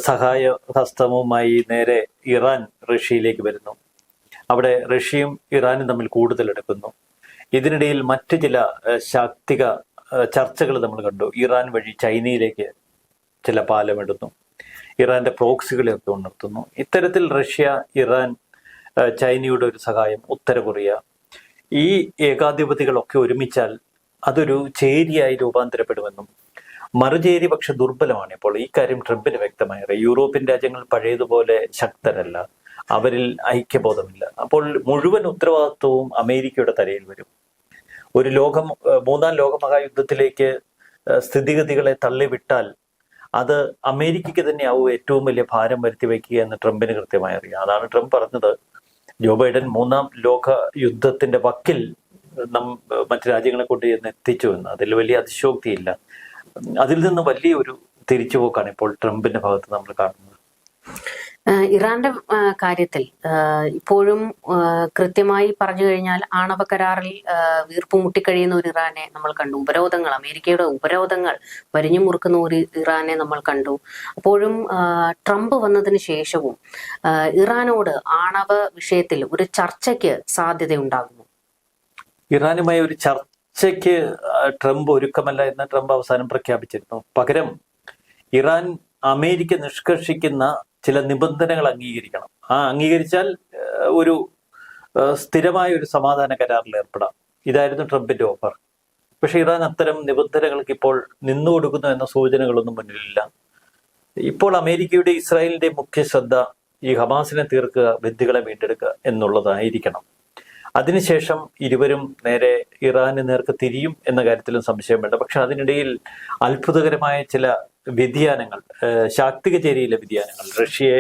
സഹായ ഹസ്തവുമായി നേരെ ഇറാൻ റഷ്യയിലേക്ക് വരുന്നു. അവിടെ റഷ്യയും ഇറാനും തമ്മിൽ കൂടുതൽ എടുക്കുന്നു. ഇതിനിടയിൽ മറ്റു ചില ശാക്തിക ചർച്ചകൾ നമ്മൾ കണ്ടു. ഇറാൻ വഴി ചൈനയിലേക്ക് ചില പാലമിടുന്നു, ഇറാന്റെ പ്രോക്സികളെയൊക്കെ ഉണർത്തുന്നു. ഇത്തരത്തിൽ റഷ്യ, ഇറാൻ, ചൈനയുടെ ഒരു സഹായം, ഉത്തര കൊറിയ, ഈ ഏകാധിപതികളൊക്കെ ഒരുമിച്ചാൽ അതൊരു ചേരിയായി രൂപാന്തരപ്പെടുമെന്നും മറുചേരി പക്ഷെ ദുർബലമാണ് ഇപ്പോൾ. ഈ കാര്യം ട്രംപിന് വ്യക്തമായി. യൂറോപ്യൻ രാജ്യങ്ങൾ പഴയതുപോലെ ശക്തരല്ല, അവരിൽ ഐക്യബോധമില്ല. അപ്പോൾ മുഴുവൻ ഉത്തരവാദിത്വവും അമേരിക്കയുടെ തലയിൽ വരും. ഒരു മൂന്നാം ലോകമഹായുദ്ധത്തിലേക്ക് സ്ഥിതിഗതികളെ തള്ളിവിട്ടാൽ അത് അമേരിക്കയ്ക്ക് തന്നെയാവും ഏറ്റവും വലിയ ഭാരം വരുത്തി വയ്ക്കുക എന്ന് ട്രംപിന് കൃത്യമായി അറിയാം. അതാണ് ട്രംപ് പറഞ്ഞത്, ജോ ബൈഡൻ മൂന്നാം ലോക യുദ്ധത്തിന്റെ വക്കിൽ മറ്റു രാജ്യങ്ങളെ കൊണ്ട് ചെന്ന് എത്തിച്ചു എന്ന്. അതിൽ വലിയ അതിശോക്തിയില്ല. അതിൽ നിന്ന് വലിയൊരു തിരിച്ചുപോക്കാണ് ഇപ്പോൾ ട്രംപിന്റെ ഭാഗത്ത് നമ്മൾ കാണുന്നത്. ഇറാന്റെ കാര്യത്തിൽ ഇപ്പോഴും കൃത്യമായി പറഞ്ഞു കഴിഞ്ഞാൽ ആണവ കരാറിൽ വീർപ്പ് മുട്ടിക്കഴിയുന്ന ഒരു ഇറാനെ നമ്മൾ കണ്ടു. ഉപരോധങ്ങൾ, അമേരിക്കയുടെ ഉപരോധങ്ങൾ വരിഞ്ഞു മുറുക്കുന്ന ഒരു ഇറാനെ നമ്മൾ കണ്ടു. അപ്പോഴും ട്രംപ് വന്നതിന് ശേഷവും ഇറാനോട് ആണവ വിഷയത്തിൽ ഒരു ചർച്ചയ്ക്ക് സാധ്യതയുണ്ടാകുന്നു. ഇറാനുമായി ഒരു ചർച്ചയ്ക്ക് ട്രംപ് ഒരുക്കമല്ല എന്ന് ട്രംപ് അവസാനം പ്രഖ്യാപിച്ചിരുന്നു. പകരം ഇറാൻ അമേരിക്ക നിഷ്കർഷിക്കുന്ന ചില നിബന്ധനകൾ അംഗീകരിക്കണം. അംഗീകരിച്ചാൽ ഒരു സ്ഥിരമായ ഒരു സമാധാന കരാറിൽ ഏർപ്പെടാം. ഇതായിരുന്നു ട്രംപിന്റെ ഓഫർ. പക്ഷെ ഇറാൻ അത്തരം നിബന്ധനകൾക്ക് ഇപ്പോൾ നിന്നുകൊടുക്കുന്നു എന്ന സൂചനകളൊന്നും മുന്നിലില്ല. ഇപ്പോൾ അമേരിക്കയുടെ ഇസ്രായേലിന്റെ മുഖ്യ ശ്രദ്ധ ഈ ഹമാസിനെ തീർക്കുക, ബന്ദികളെ വീണ്ടെടുക്കുക എന്നുള്ളതായിരിക്കണം. അതിനുശേഷം ഇരുവരും നേരെ ഇറാന് നേർക്ക് തിരിയും എന്ന കാര്യത്തിലും സംശയം വേണ്ട. പക്ഷെ അതിനിടയിൽ അത്ഭുതകരമായ ചില വ്യതിയാനങ്ങൾ, ശാക്തിക ചേരിയിലെ വ്യതിയാനങ്ങൾ റഷ്യയെ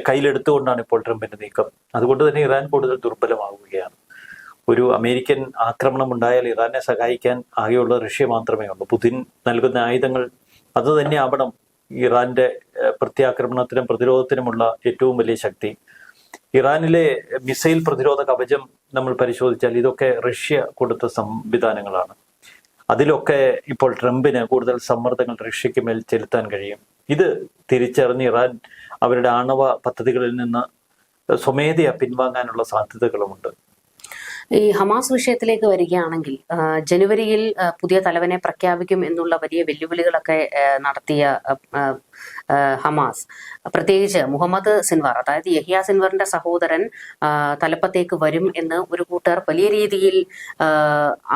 കയ്യിലെടുത്തുകൊണ്ടാണ് ഇപ്പോൾ ട്രംപിന്റെ നീക്കം. അതുകൊണ്ട് തന്നെ ഇറാൻ കൂടുതൽ ദുർബലമാവുകയാണ്. ഒരു അമേരിക്കൻ ആക്രമണം ഉണ്ടായാൽ ഇറാനെ സഹായിക്കാൻ ആകെയുള്ള റഷ്യ മാത്രമേ ഉള്ളൂ. പുതിൻ നൽകുന്ന ആയുധങ്ങൾ അത് തന്നെ ആവണം ഇറാന്റെ പ്രത്യാക്രമണത്തിനും പ്രതിരോധത്തിനുമുള്ള ഏറ്റവും വലിയ ശക്തി. ഇറാനിലെ മിസൈൽ പ്രതിരോധ കവചം നമ്മൾ പരിശോധിച്ചാൽ ഇതൊക്കെ റഷ്യ കൊടുത്ത സംവിധാനങ്ങളാണ്. അതിലൊക്കെ ഇപ്പോൾ ട്രംപിന് കൂടുതൽ സമ്മർദ്ദങ്ങൾ റഷ്യക്ക് മേൽ ചെലുത്താൻ കഴിയും. ഇത് തിരിച്ചറിഞ്ഞ് ഇറാൻ അവരുടെ ആണവ പദ്ധതികളിൽ നിന്ന് സ്വമേധയാ പിൻവാങ്ങാനുള്ള സാധ്യതകളുമുണ്ട്. ഈ ഹമാസ് വിഷയത്തിലേക്ക് വരികയാണെങ്കിൽ ജനുവരിയിൽ പുതിയ തലവനെ പ്രഖ്യാപിക്കും എന്നുള്ള വലിയ വെല്ലുവിളികളൊക്കെ നടത്തിയ ഹമാസ്, പ്രത്യേകിച്ച് മുഹമ്മദ് സിൻവാർ, അതായത് യഹിയ സിൻവറിന്റെ സഹോദരൻ തലപ്പത്തേക്ക് വരും എന്ന് ഒരു കൂട്ടർ വലിയ രീതിയിൽ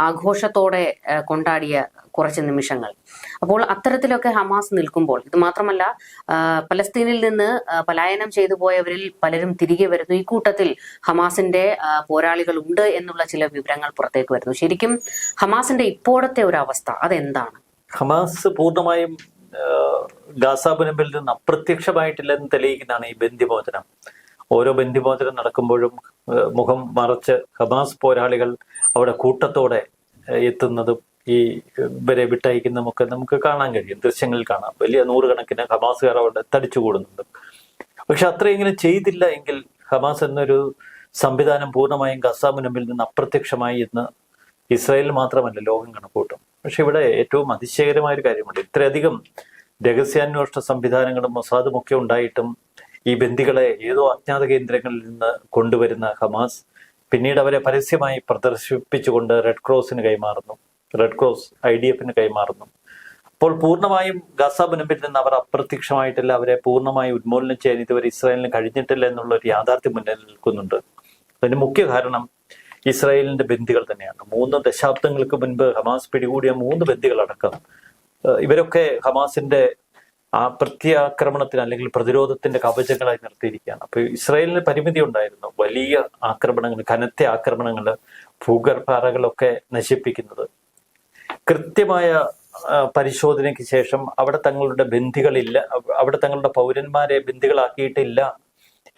ആഘോഷത്തോടെ കൊണ്ടാടിയ കുറച്ച് നിമിഷങ്ങൾ. അപ്പോൾ അത്തരത്തിലൊക്കെ ഹമാസ് നിൽക്കുമ്പോൾ, ഇത് മാത്രമല്ല പലസ്തീനിൽ നിന്ന് പലായനം ചെയ്തു പോയവരിൽ പലരും തിരികെ വരുന്നു. ഈ കൂട്ടത്തിൽ ഹമാസിന്റെ പോരാളികൾ ഉണ്ട് എന്നുള്ള ചില വിവരങ്ങൾ പുറത്തേക്ക് വരുന്നു. ശരിക്കും ഹമാസിന്റെ ഇപ്പോഴത്തെ ഒരു അവസ്ഥ അതെന്താണ്? ഹമാസ് പൂർണ്ണമായും ഗാസ മുനമ്പിൽ നിന്ന് അപ്രത്യക്ഷമായിട്ടില്ലെന്ന് തെളിയിക്കുന്നതാണ് ഈ ബന്ദിമോചനം. ഓരോ ബന്ദിമോചനം നടക്കുമ്പോഴും മുഖം മറച്ച് ഹമാസ് പോരാളികൾ അവിടെ കൂട്ടത്തോടെ എത്തുന്നതും ഈ ഇവരെ വിട്ടയക്കുന്നതുമൊക്കെ നമുക്ക് കാണാൻ കഴിയും, ദൃശ്യങ്ങളിൽ കാണാം. വലിയ നൂറുകണക്കിന് ഹമാസുകാർ അവിടെ തടിച്ചുകൂടുന്നുണ്ട്. പക്ഷെ അത്രയെങ്കിലും ചെയ്തില്ല എങ്കിൽ ഹമാസ് എന്നൊരു സംവിധാനം പൂർണ്ണമായും ഗസ മുനമ്പിൽ നിന്ന് അപ്രത്യക്ഷമായി എന്ന് ഇസ്രായേൽ മാത്രമല്ല ലോകം കണക്കൂട്ടും. പക്ഷെ ഇവിടെ ഏറ്റവും അതിശയകരമായ ഒരു കാര്യമുണ്ട്. ഇത്രയധികം രഹസ്യാന്വേഷണ സംവിധാനങ്ങളും മൊസാദും ഒക്കെ ഉണ്ടായിട്ടും ഈ ബന്ദികളെ ഏതോ അജ്ഞാത കേന്ദ്രങ്ങളിൽ നിന്ന് കൊണ്ടുവരുന്ന ഹമാസ് പിന്നീട് അവരെ പരസ്യമായി പ്രദർശിപ്പിച്ചുകൊണ്ട് റെഡ് ക്രോസിന് കൈമാറുന്നു, റെഡ് ക്രോസ് IDF-ന് കൈമാറുന്നു. അപ്പോൾ പൂർണ്ണമായും ഗസ മുനമ്പിൽ നിന്ന് അവർ അപ്രത്യക്ഷമായിട്ടില്ല, അവരെ പൂർണ്ണമായി ഉന്മൂലനം ചെയ്യാൻ ഇതുവരെ ഇസ്രായേലിന് കഴിഞ്ഞിട്ടില്ല എന്നുള്ള ഒരു യാഥാർത്ഥ്യം മുന്നിൽ നിൽക്കുന്നുണ്ട്. അതിന് മുഖ്യ കാരണം ഇസ്രായേലിന്റെ ബന്ദികൾ തന്നെയാണ്. 3 ദശാബ്ദങ്ങൾക്ക് മുൻപ് ഹമാസ് പിടികൂടിയ 3 ബന്ദികളടക്കം ഇവരൊക്കെ ഹമാസിന്റെ ആ പ്രത്യാക്രമണത്തിന് അല്ലെങ്കിൽ പ്രതിരോധത്തിന്റെ കവചങ്ങളായി നിർത്തിയിരിക്കുകയാണ്. അപ്പൊ ഇസ്രായേലിന് പരിമിതി ഉണ്ടായിരുന്നു. വലിയ ആക്രമണങ്ങൾ, കനത്ത ആക്രമണങ്ങൾ, ഭൂഗർഭാറകളൊക്കെ നശിപ്പിക്കുന്നത്. കൃത്യമായ പരിശോധനയ്ക്ക് ശേഷം അവിടെ തങ്ങളുടെ ബന്ദികളില്ല, അവിടെ തങ്ങളുടെ പൗരന്മാരെ ബന്ദികളാക്കിയിട്ടില്ല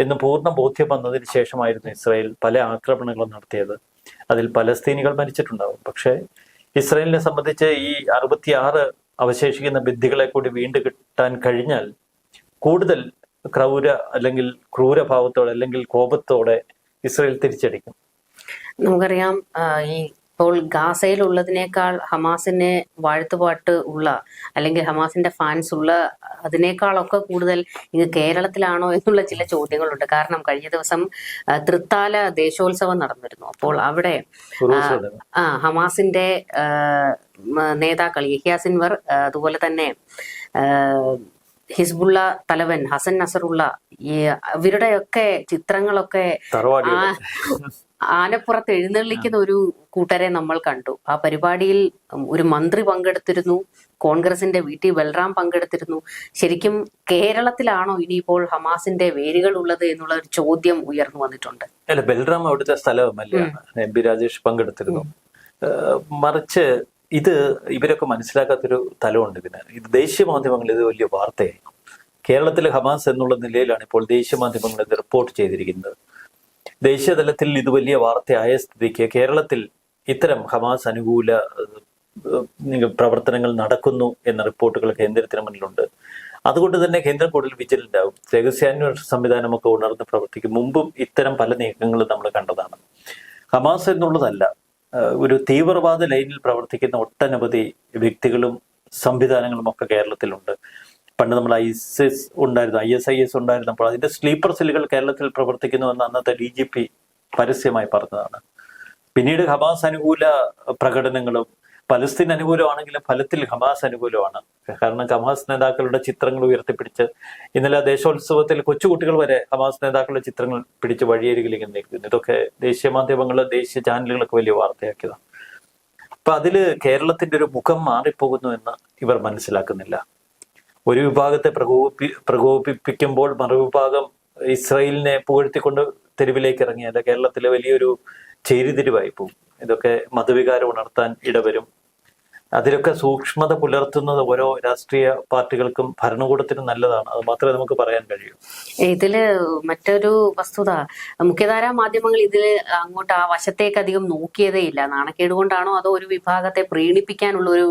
എന്ന് പൂർണ്ണ ബോധ്യം വന്നതിന് ശേഷമായിരുന്നു ഇസ്രായേൽ പല ആക്രമണങ്ങളും നടത്തിയത്. അതിൽ പലസ്തീനികൾ മരിച്ചിട്ടുണ്ടാവും. പക്ഷേ ഇസ്രായേലിനെ സംബന്ധിച്ച് ഈ 66 അവശേഷിക്കുന്ന ബന്ദികളെ കൂടി വീണ്ടും കിട്ടാൻ കഴിഞ്ഞാൽ കൂടുതൽ അല്ലെങ്കിൽ ക്രൂരഭാവത്തോടെ അല്ലെങ്കിൽ കോപത്തോടെ ഇസ്രായേൽ തിരിച്ചടിക്കും. നമുക്കറിയാം ഈ ഇപ്പോൾ ഗാസയിലുള്ളതിനേക്കാൾ ഹമാസിനെ വാഴ്ത്തുപാട്ട് ഉള്ള അല്ലെങ്കിൽ ഹമാസിന്റെ ഫാൻസ് ഉള്ള അതിനേക്കാളൊക്കെ കൂടുതൽ ഇങ്ങ് കേരളത്തിലാണോ എന്നുള്ള ചില ചോദ്യങ്ങളുണ്ട്. കാരണം കഴിഞ്ഞ ദിവസം തൃത്താല ദേശോത്സവം നടന്നിരുന്നു. അപ്പോൾ അവിടെ ഹമാസിന്റെ നേതാക്കൾ യഹ്യ സിൻവർ, അതുപോലെ തന്നെ ഹിസ്ബുള്ള തലവൻ ഹസൻ നസറുള്ള, ഇവരുടെയൊക്കെ ചിത്രങ്ങളൊക്കെ ആനപ്പുറത്ത് എഴുന്നള്ളിക്കുന്ന ഒരു കൂട്ടരെ നമ്മൾ കണ്ടു. ആ പരിപാടിയിൽ ഒരു മന്ത്രി പങ്കെടുത്തിരുന്നു, കോൺഗ്രസിന്റെ VT ബൽറാം പങ്കെടുത്തിരുന്നു. ശരിക്കും കേരളത്തിലാണോ ഇനിയിപ്പോൾ ഹമാസിന്റെ വേരുകൾ ഉള്ളത് എന്നുള്ള ഒരു ചോദ്യം ഉയർന്നു വന്നിട്ടുണ്ട്. അല്ല, ബൽറാം അവിടുത്തെ സ്ഥലമല്ല, MP രാജേഷ് പങ്കെടുത്തിരുന്നു. മറിച്ച് ഇത് ഇവരൊക്കെ മനസ്സിലാക്കാത്തൊരു തലമുണ്ട് ഇതിന്. ഇത് ദേശീയ മാധ്യമങ്ങൾ ഇത് വലിയ വാർത്തയായി. കേരളത്തിലെ ഹമാസ് എന്നുള്ള നിലയിലാണ് ഇപ്പോൾ ദേശീയ മാധ്യമങ്ങൾ ഇത് റിപ്പോർട്ട് ചെയ്തിരിക്കുന്നത്. ദേശീയ തലത്തിൽ ഇത് വലിയ വാർത്തയായ സ്ഥിതിക്ക് കേരളത്തിൽ ഇത്തരം ഹമാസ് അനുകൂല പ്രവർത്തനങ്ങൾ നടക്കുന്നു എന്ന റിപ്പോർട്ടുകൾ കേന്ദ്രത്തിന് മുന്നിലുണ്ട്. അതുകൊണ്ട് തന്നെ കേന്ദ്രം കൂടുതൽ വിജിലന്റ് ആകും. രഹസ്യാന്വേഷണ സംവിധാനമൊക്കെ ഉണർന്ന് പ്രവർത്തിക്കും. മുമ്പും ഇത്തരം പല നീക്കങ്ങളും നമ്മൾ കണ്ടതാണ്. ഹമാസ് എന്നുള്ളതല്ല, ഒരു തീവ്രവാദ ലൈനിൽ പ്രവർത്തിക്കുന്ന ഒട്ടനവധി വ്യക്തികളും സംവിധാനങ്ങളും ഒക്കെ കേരളത്തിലുണ്ട്. പണ്ട് നമ്മൾ ISIS ഉണ്ടായിരുന്നു, ISIS ഉണ്ടായിരുന്നപ്പോൾ അതിന്റെ സ്ലീപ്പർ സെല്ലുകൾ കേരളത്തിൽ പ്രവർത്തിക്കുന്നുവെന്ന് അന്നത്തെ DGP പരസ്യമായി പറഞ്ഞതാണ്. പിന്നീട് ഹമാസ് അനുകൂല പ്രകടനങ്ങളും പലസ്തീൻ അനുകൂലമാണെങ്കിലും ഫലത്തിൽ ഹമാസ് അനുകൂലമാണ്. കാരണം ഹമാസ് നേതാക്കളുടെ ചിത്രങ്ങൾ ഉയർത്തിപ്പിടിച്ച് ഇന്നലെ ദേശോത്സവത്തിൽ കൊച്ചുകുട്ടികൾ വരെ ഹമാസ് നേതാക്കളുടെ ചിത്രങ്ങൾ പിടിച്ച് വഴിയരികിലേക്ക് നിൽക്കുന്നു. ഇതൊക്കെ ദേശീയ മാധ്യമങ്ങൾ, ദേശീയ ചാനലുകളൊക്കെ വലിയ വാർത്തയാക്കിയതാണ്. അപ്പൊ അതില് കേരളത്തിന്റെ ഒരു മുഖം മാറിപ്പോകുന്നു എന്ന് ഇവർ മനസ്സിലാക്കുന്നില്ല. ഒരു വിഭാഗത്തെ പ്രകോപിപ്പിക്കുമ്പോൾ മറുവിഭാഗം ഇസ്രായേലിനെ പുകഴ്ത്തിക്കൊണ്ട് തെരുവിലേക്ക് ഇറങ്ങിയാൽ കേരളത്തിലെ വലിയൊരു ചേരിതിരിവായി പോകും. ഇതൊക്കെ മതവികാരം ഉണർത്താൻ ഇടവരും. അതിലൊക്കെ സൂക്ഷ്മത പുലർത്തുന്നത് ഓരോ രാഷ്ട്രീയ പാർട്ടികൾക്കും ഭരണകൂടത്തിനും നല്ലതാണ്. അത് മാത്രമേ നമുക്ക് പറയാൻ കഴിയൂ. ഇതില് മറ്റൊരു വസ്തുത, മുഖ്യധാരാ മാധ്യമങ്ങൾ ഇതിൽ അങ്ങോട്ട് ആ വശത്തേക്ക് അധികം നോക്കിയതേ ഇല്ല. നാണക്കേട് കൊണ്ടാണോ അതോ ഒരു വിഭാഗത്തെ പ്രീണിപ്പിക്കാനുള്ള ഒരു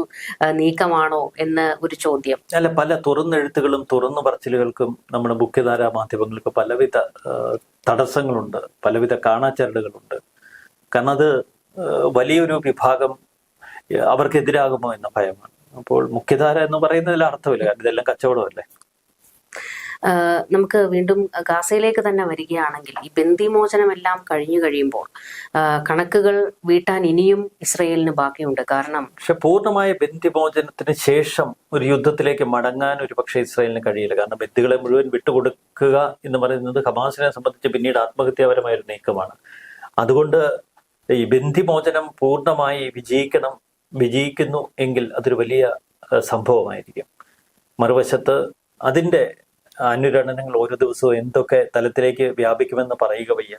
നീക്കമാണോ എന്ന് ഒരു ചോദ്യം. അല്ല, പല തുറന്നെഴുത്തുകളും തുറന്നു പറച്ചിലുകൾക്കും നമ്മുടെ മുഖ്യധാരാ മാധ്യമങ്ങൾക്ക് പലവിധ തടസ്സങ്ങളുണ്ട്, പലവിധ കാണാച്ചരടുകളുണ്ട്. കാരണം അത് വലിയൊരു വിഭാഗം അവർക്കെതിരാകുമോ എന്ന ഭയമാണ്. അപ്പോൾ മുഖ്യധാര എന്ന് പറയുന്നതിൽ അർത്ഥമില്ല, കാരണം ഇതെല്ലാം കച്ചവടമല്ലേ. നമുക്ക് വീണ്ടും ഗാസയിലേക്ക് തന്നെ വരികയാണെങ്കിൽ ഈ ബന്ദിമോചനമെല്ലാം കഴിഞ്ഞു കഴിയുമ്പോൾ കണക്കുകൾ വീട്ടാൻ ഇനിയും ഇസ്രയേലിന് ബാക്കിയുണ്ട്. കാരണം പക്ഷെ പൂർണ്ണമായ ബന്ദിമോചനത്തിന് ശേഷം ഒരു യുദ്ധത്തിലേക്ക് മടങ്ങാൻ ഒരു പക്ഷേ ഇസ്രയേലിന് കഴിയില്ല. കാരണം ബന്ദികളെ മുഴുവൻ വിട്ടുകൊടുക്കുക എന്ന് പറയുന്നത് ഹമാസിനെ സംബന്ധിച്ച് പിന്നീട് ആത്മഹത്യാപരമായ ഒരു നീക്കമാണ്. അതുകൊണ്ട് ഈ ബന്ദിമോചനം പൂർണ്ണമായി വിജയിക്കുന്നു എങ്കിൽ അതൊരു വലിയ സംഭവമായിരിക്കും. മറുവശത്ത് അതിൻ്റെ അനുരണനങ്ങൾ ഓരോ ദിവസവും എന്തൊക്കെ തലത്തിലേക്ക് വ്യാപിക്കുമെന്ന് പറയുക വയ്യ.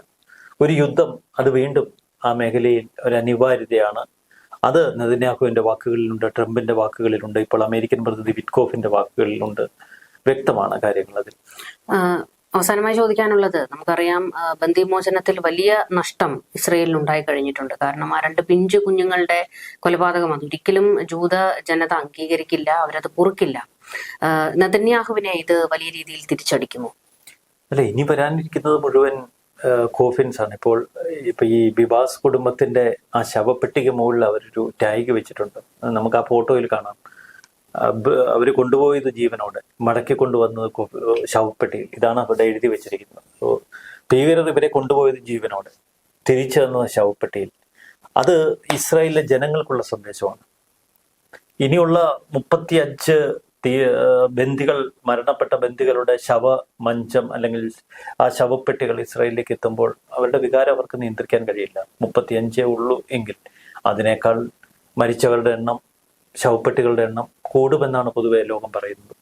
ഒരു യുദ്ധം അത് വീണ്ടും ആ മേഖലയിൽ ഒരു അനിവാര്യതയാണ്. അത് നെതന്യാഹുവിന്റെ വാക്കുകളിലുണ്ട്, ട്രംപിന്റെ വാക്കുകളിലുണ്ട്, ഇപ്പോൾ അമേരിക്കൻ പ്രതിനിധി വിറ്റ്കോഫിന്റെ വാക്കുകളിലുണ്ട്. വ്യക്തമാണ് കാര്യങ്ങൾ അതിൽ. അവസാനമായി ചോദിക്കാനുള്ളത്, നമുക്കറിയാം ബന്ദിമോചനത്തിൽ വലിയ നഷ്ടം ഇസ്രയേലിന് ഉണ്ടായി കഴിഞ്ഞിട്ടുണ്ട്. കാരണം ആ 2 പിഞ്ചു കുഞ്ഞുങ്ങളുടെ കൊലപാതകം അതൊരിക്കലും ജൂത ജനത അംഗീകരിക്കില്ല, അവരത് പൊറുക്കില്ല. നെതന്യാഹുവിനെ ഇത് വലിയ രീതിയിൽ തിരിച്ചടിക്കുമോ? അല്ല, ഇനി വരാനിരിക്കുന്നത് മുഴുവൻ കോഫിൻസ് ആണ്. ഇപ്പൊ ഈ ബിബാസ് കുടുംബത്തിന്റെ ആ ശവപ്പെട്ടിക്ക് മുകളിൽ അവരൊരു ടാഗ് വെച്ചിട്ടുണ്ട്. അത് നമുക്ക് ആ ഫോട്ടോയിൽ കാണാം. അവർ കൊണ്ടുപോയത് ജീവനോടെ, മടക്കി കൊണ്ടുവന്നത് ശവപ്പെട്ടിയിൽ. ഇതാണ് അവിടെ എഴുതി വെച്ചിരിക്കുന്നത്. ഭീകരർ ഇവരെ കൊണ്ടുപോയത് ജീവനോടെ, തിരിച്ചു തന്നത് ശവപ്പെട്ടിയിൽ. അത് ഇസ്രായേലിലെ ജനങ്ങൾക്കുള്ള സന്ദേശമാണ്. ഇനിയുള്ള 35 ബന്ദികൾ, മരണപ്പെട്ട ബന്ദികളുടെ ശവമഞ്ചം അല്ലെങ്കിൽ ആ ശവപ്പെട്ടികൾ ഇസ്രായേലിലേക്ക് എത്തുമ്പോൾ അവരുടെ വികാരം അവർക്ക് നിയന്ത്രിക്കാൻ കഴിയില്ല. 35 ഉള്ളൂ എങ്കിൽ അതിനേക്കാൾ മരിച്ചവരുടെ എണ്ണം, ശവപ്പെട്ടികളുടെ എണ്ണം കൂടുമെന്നാണ് പൊതുവെ ലോകം പറയുന്നത്.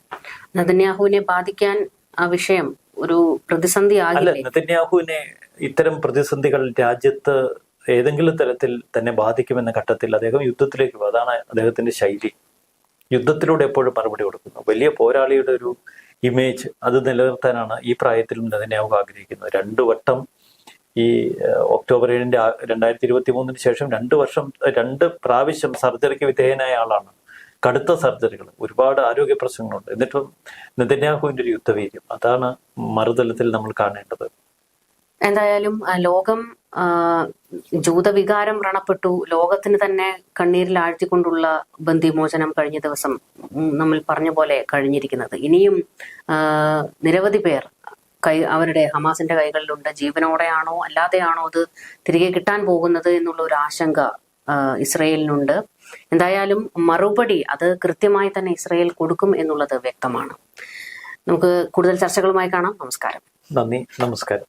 നെതന്യാഹുവിനെ ബാധിക്കാൻ ആ വിഷയം ഒരു പ്രതിസന്ധി അല്ല, നെതന്യാഹുവിനെ ഇത്തരം പ്രതിസന്ധികൾ രാജ്യത്ത് ഏതെങ്കിലും തരത്തിൽ തന്നെ ബാധിക്കുമെന്ന ഘട്ടത്തിൽ അദ്ദേഹം യുദ്ധത്തിലേക്ക് പോകും. അതാണ് അദ്ദേഹത്തിന്റെ ശൈലി. യുദ്ധത്തിലൂടെ എപ്പോഴും മറുപടി കൊടുക്കുന്നു. വലിയ പോരാളിയുടെ ഒരു ഇമേജ് അത് നിലനിർത്താനാണ് ഈ പ്രായത്തിലും നെതന്യാഹു ആഗ്രഹിക്കുന്നത്. 2 വട്ടം ഈ ഒക്ടോബർ 7 2023 ശേഷം 2 പ്രാവശ്യം സർജറിക്ക് വിധേയനായ ആളാണ്. കടുത്ത സർജറികൾ, ഒരുപാട് ആരോഗ്യ പ്രശ്നങ്ങളുണ്ട്. എന്നിട്ടും നെതന്യാഹുവിന്റെ ഒരു യുദ്ധവീര്യം, അതാണ് മറുതലത്തിൽ നമ്മൾ കാണേണ്ടത്. എന്തായാലും ലോകം ജൂതവികാരം വ്രണപ്പെട്ടു. ലോകത്തിന് തന്നെ കണ്ണീരിൽ ആഴ്ത്തിക്കൊണ്ടുള്ള ബന്ദിമോചനം കഴിഞ്ഞ ദിവസം നമ്മൾ പറഞ്ഞ പോലെ കഴിഞ്ഞിരിക്കുന്നത്. ഇനിയും നിരവധി പേർ അവരുടെ ഹമാസിന്റെ കൈകളിലുണ്ട്. ജീവനോടെയാണോ അല്ലാതെയാണോ അത് തിരികെ കിട്ടാൻ പോകുന്നത് എന്നുള്ള ഒരു ആശങ്ക ഇസ്രയേലിനുണ്ട്. എന്തായാലും മറുപടി അത് കൃത്യമായി തന്നെ ഇസ്രയേൽ കൊടുക്കും എന്നുള്ളത് വ്യക്തമാണ്. നമുക്ക് കൂടുതൽ ചർച്ചകളുമായി കാണാം. നമസ്കാരം. നന്ദി, നമസ്കാരം.